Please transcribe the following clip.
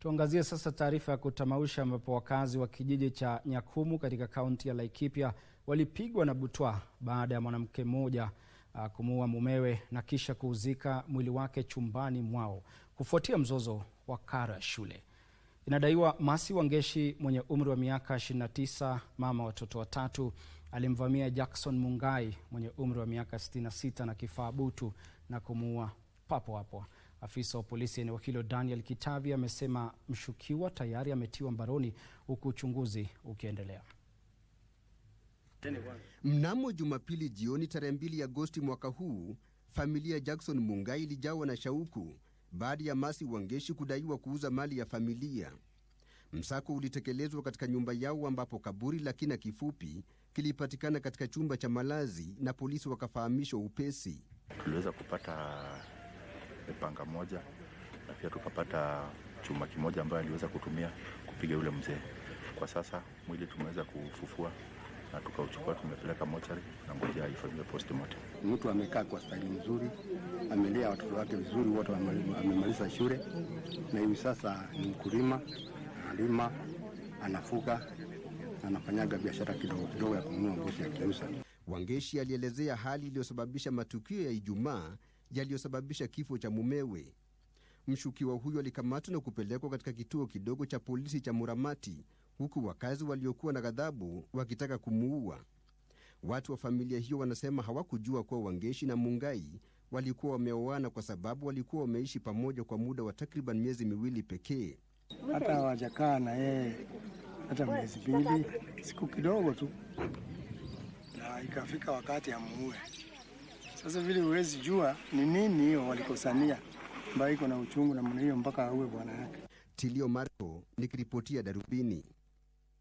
Tuangazie sasa taarifa ya kutamausha ambapo wakazi wa kijiji cha Nyakumu katika kaunti ya Laikipia walipigwa na butwaa baada ya mwanamke mmoja kumuua mumewe na kisha kuuzika mwili wake chumbani mwao kufuatia mzozo wa karo ya shule. Inadaiwa Mercy Wangeshi mwenye umri wa miaka 29, mama watoto watatu, alimvamia Jackson Mungai mwenye umri wa miaka 66 na kifaa butu na kumuua papo hapo. Afisa wa polisi eneo hilo Daniel Kitavi amesema mshukiwa tayari ametiwa mbaroni huku uchunguzi ukiendelea. Mnamo Jumapili jioni tarehe 2 Agosti mwaka huu, familia ya Jackson Mungai ilijawa na shauku baada ya Mercy Wangeshi kudaiwa kuuza mali ya familia. Msako ulitekelezwa katika nyumba yao ambapo kaburi la kina kifupi kilipatikana katika chumba cha malazi na polisi wakafahamishwa upesi. Tuliweza kupata panga moja na pia tukapata chuma kimoja ambayo aliweza kutumia kupiga yule mzee. Kwa sasa mwili tumeweza kufufua na tukauchukua, tumepeleka mochari na ngoja aifanyiwe postmortem. Mtu amekaa kwa stali nzuri, amelea watoto wake vizuri, wote amemaliza shule na hivi sasa ni mkulima, analima, anafuga, anafanyaga biashara kidogo kidogo ya kununua mbuzi ya kiusa. Wangeshi alielezea hali iliyosababisha matukio ya Ijumaa yaliyosababisha kifo cha mumewe. Mshukiwa huyo alikamatwa na kupelekwa katika kituo kidogo cha polisi cha Muramati, huku wakazi waliokuwa na ghadhabu wakitaka kumuua. Watu wa familia hiyo wanasema hawakujua kuwa Wangeshi na Mungai walikuwa wameoana kwa sababu walikuwa wameishi pamoja kwa muda wa takriban miezi miwili pekee. Hata hawajakaa na yeye hata miezi mbili, siku kidogo tu, na ikafika wakati amuue. Sasa vile huwezi jua ni nini hiyo walikosania ambayo iko na uchungu na mwana hiyo mpaka auwe bwana yake. Tilio Marco nikiripotia Darubini.